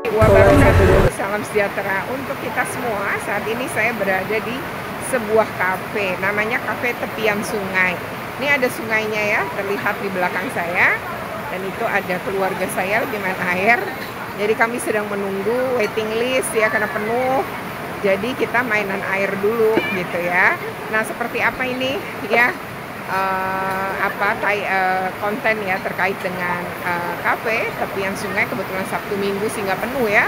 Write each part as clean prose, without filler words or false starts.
Wabarakatuh, salam sejahtera untuk kita semua. Saat ini saya berada di sebuah kafe, namanya Kafe Tepian Sungai. Ini ada sungainya ya, terlihat di belakang saya. Dan itu ada keluarga saya lagi main air. Jadi kami sedang menunggu waiting list ya, karena penuh. Jadi kita mainan air dulu gitu ya. Nah, seperti apa ini ya? Konten ya terkait dengan kafe tepian sungai. Kebetulan Sabtu Minggu sehingga penuh ya.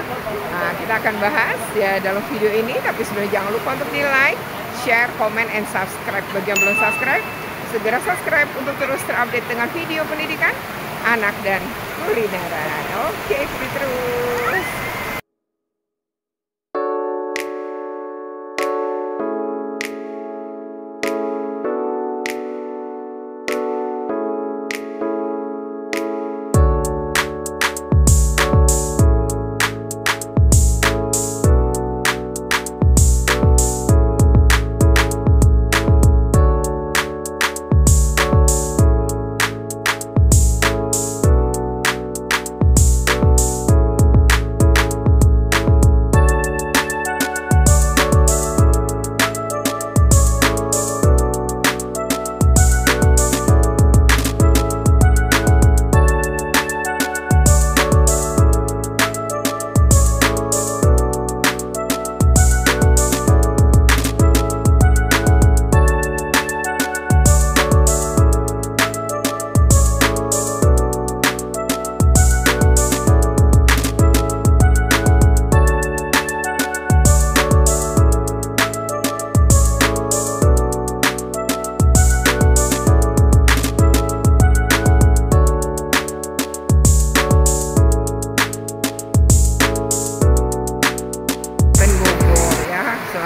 Nah, kita akan bahas ya dalam video ini, tapi sebelumnya jangan lupa untuk di like, share, comment, and subscribe. Bagi yang belum subscribe, segera subscribe untuk terus terupdate dengan video pendidikan anak dan kulineran. Oke, ikuti terus.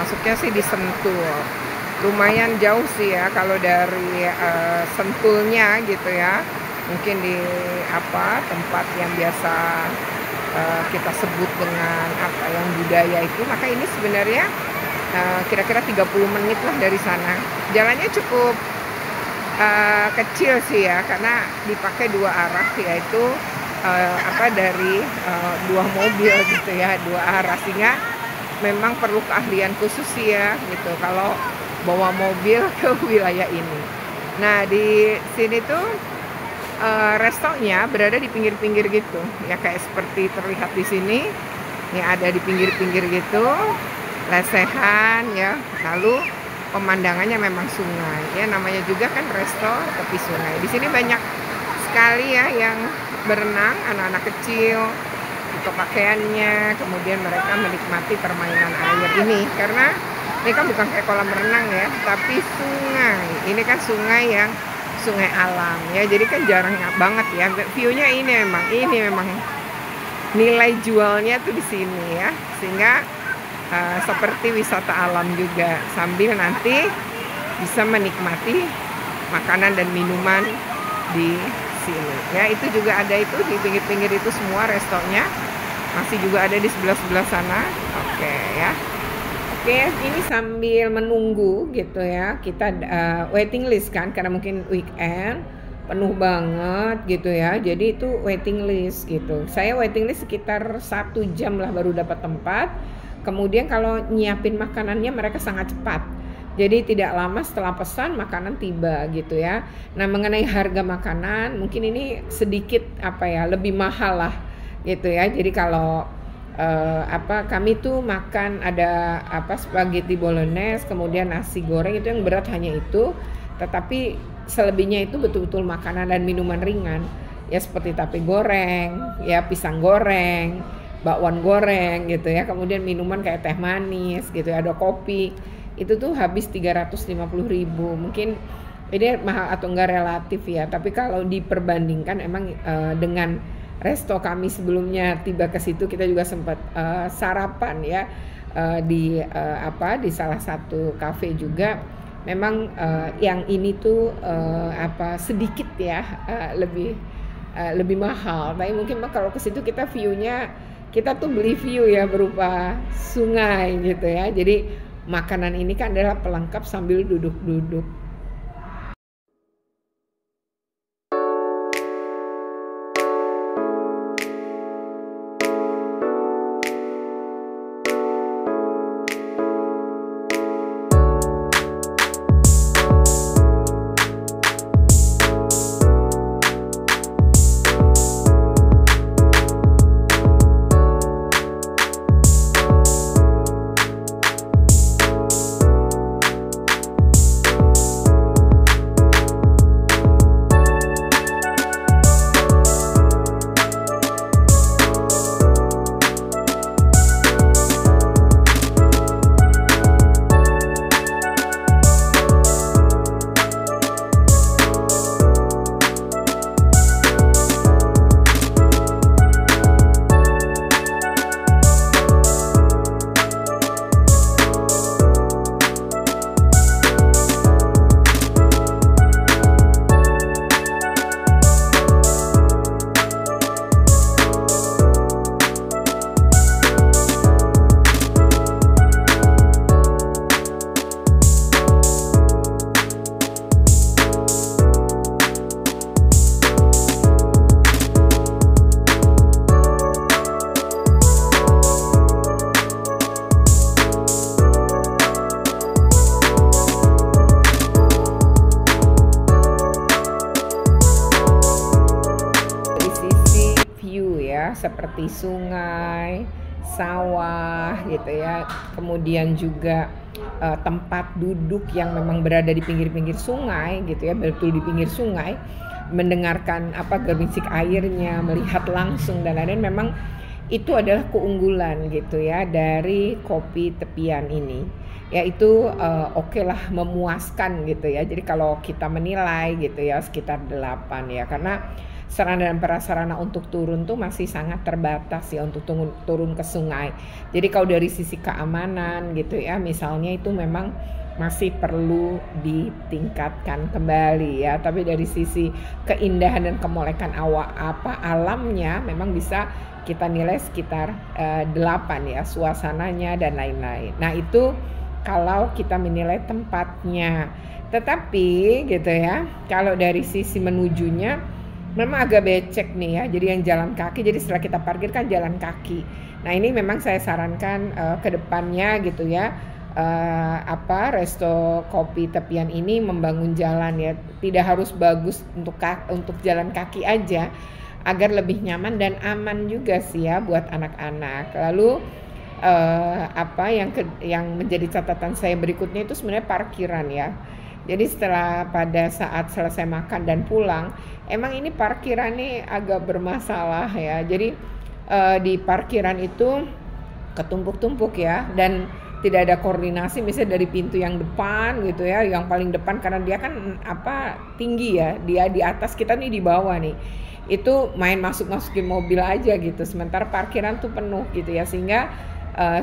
Masuknya sih di Sentul, lumayan jauh sih ya kalau dari Sentulnya gitu ya, mungkin di tempat yang biasa kita sebut dengan yang budaya itu, maka ini sebenarnya kira-kira 30 menit lah dari sana. Jalannya cukup kecil sih ya, karena dipakai dua arah, yaitu dari dua mobil gitu ya, dua arah, sehingga memang perlu keahlian khusus sih ya gitu kalau bawa mobil ke wilayah ini. Nah, di sini tuh restonya berada di pinggir-pinggir gitu ya, kayak seperti terlihat di sini. Ini ada di pinggir-pinggir gitu, lesehan ya. Lalu pemandangannya memang sungai ya, namanya juga kan resto tepi sungai. Di sini banyak sekali ya yang berenang, anak-anak kecil, pakaiannya, kemudian mereka menikmati permainan air ini, karena ini kan bukan kayak kolam renang ya, tapi sungai. Ini kan sungai yang sungai alam ya, jadi kan jarang banget ya view-nya. Ini memang nilai jualnya tuh di sini ya, sehingga seperti wisata alam juga, sambil nanti bisa menikmati makanan dan minuman di sini ya. Itu juga ada itu di pinggir-pinggir itu semua restonya, masih juga ada di sebelah-sebelah sana. Oke ya. Oke, ini sambil menunggu gitu ya, kita waiting list kan, karena mungkin weekend penuh banget gitu ya, jadi itu waiting list gitu. Saya waiting list sekitar 1 jam lah baru dapat tempat. Kemudian kalau nyiapin makanannya mereka sangat cepat, jadi tidak lama setelah pesan makanan tiba gitu ya. Nah, mengenai harga makanan mungkin ini sedikit lebih mahal lah gitu ya. Jadi kalau kami tuh makan ada spaghetti bolognese, kemudian nasi goreng, itu yang berat hanya itu. Tetapi selebihnya itu betul-betul makanan dan minuman ringan ya, seperti tape goreng ya, pisang goreng, bakwan goreng gitu ya. Kemudian minuman kayak teh manis gitu ya, ada kopi. Itu tuh habis 350.000. Mungkin ini mahal atau enggak relatif ya, tapi kalau diperbandingkan emang dengan resto kami sebelumnya tiba ke situ, kita juga sempat sarapan ya di salah satu kafe juga. Memang yang ini tuh sedikit ya lebih mahal, tapi mungkin kalau ke situ kita view-nya, kita tuh beli view ya berupa sungai gitu ya. Jadi makanan ini kan adalah pelengkap sambil duduk-duduk. ya, seperti sungai, sawah gitu ya. Kemudian juga tempat duduk yang memang berada di pinggir-pinggir sungai gitu ya, betul di pinggir sungai, mendengarkan gerbisik airnya, melihat langsung dan lain-lain. Memang itu adalah keunggulan gitu ya dari kopi tepian ini. Yaitu oke lah, memuaskan gitu ya. Jadi kalau kita menilai gitu ya sekitar 8 ya, karena sarana dan prasarana untuk turun tuh masih sangat terbatas ya untuk turun ke sungai. Jadi kalau dari sisi keamanan gitu ya, misalnya itu memang masih perlu ditingkatkan kembali ya. Tapi dari sisi keindahan dan kemolekan alamnya memang bisa kita nilai sekitar 8 ya, suasananya dan lain-lain. Nah itu kalau kita menilai tempatnya. Tetapi gitu ya, kalau dari sisi menujunya memang agak becek nih ya. Jadi yang jalan kaki, jadi setelah kita parkir kan jalan kaki. Nah ini memang saya sarankan ke depannya gitu ya, resto kopi tepian ini membangun jalan ya. Tidak harus bagus untuk jalan kaki aja, agar lebih nyaman dan aman juga sih ya buat anak-anak. Lalu yang menjadi catatan saya berikutnya itu sebenarnya parkiran ya. Jadi pada saat selesai makan dan pulang, emang ini parkiran ini agak bermasalah ya. Jadi di parkiran itu ketumpuk-tumpuk ya, dan tidak ada koordinasi misalnya dari pintu yang depan gitu ya, yang paling depan karena dia kan tinggi ya, dia di atas, kita nih di bawah nih. Itu main masukin mobil aja gitu. Sementara parkiran tuh penuh gitu ya, sehingga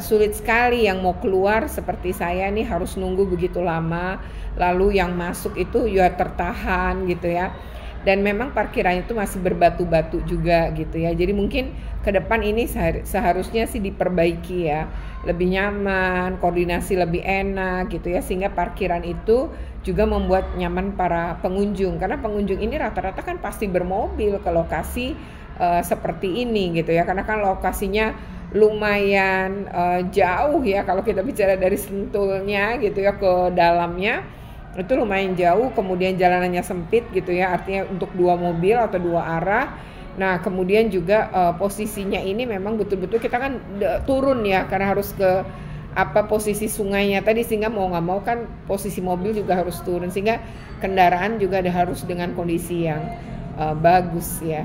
sulit sekali yang mau keluar seperti saya nih harus nunggu begitu lama. Lalu yang masuk itu ya tertahan gitu ya. Dan memang parkirannya itu masih berbatu-batu juga gitu ya. Jadi mungkin ke depan ini seharusnya sih diperbaiki ya. Lebih nyaman, koordinasi lebih enak gitu ya. Sehingga parkiran itu juga membuat nyaman para pengunjung. Karena pengunjung ini rata-rata kan pasti bermobil ke lokasi seperti ini gitu ya. Karena kan lokasinya lumayan jauh ya, kalau kita bicara dari Sentulnya gitu ya ke dalamnya itu lumayan jauh, kemudian jalanannya sempit gitu ya, artinya untuk 2 mobil atau 2 arah. Nah kemudian juga posisinya ini memang betul-betul kita kan turun ya, karena harus ke posisi sungainya tadi, sehingga mau nggak mau kan posisi mobil juga harus turun, sehingga kendaraan juga harus dengan kondisi yang bagus ya.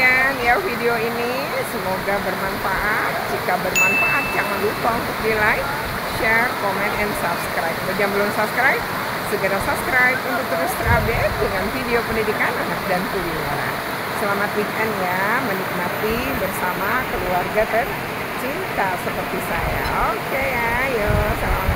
sekian ya video ini, semoga bermanfaat. Jika bermanfaat jangan lupa untuk di like, share, komen, and subscribe. Bagi yang belum subscribe, segera subscribe untuk terus terupdate dengan video pendidikan anak dan kulineran. Selamat weekend ya, menikmati bersama keluarga tercinta seperti saya. Oke ya, yuk, selamat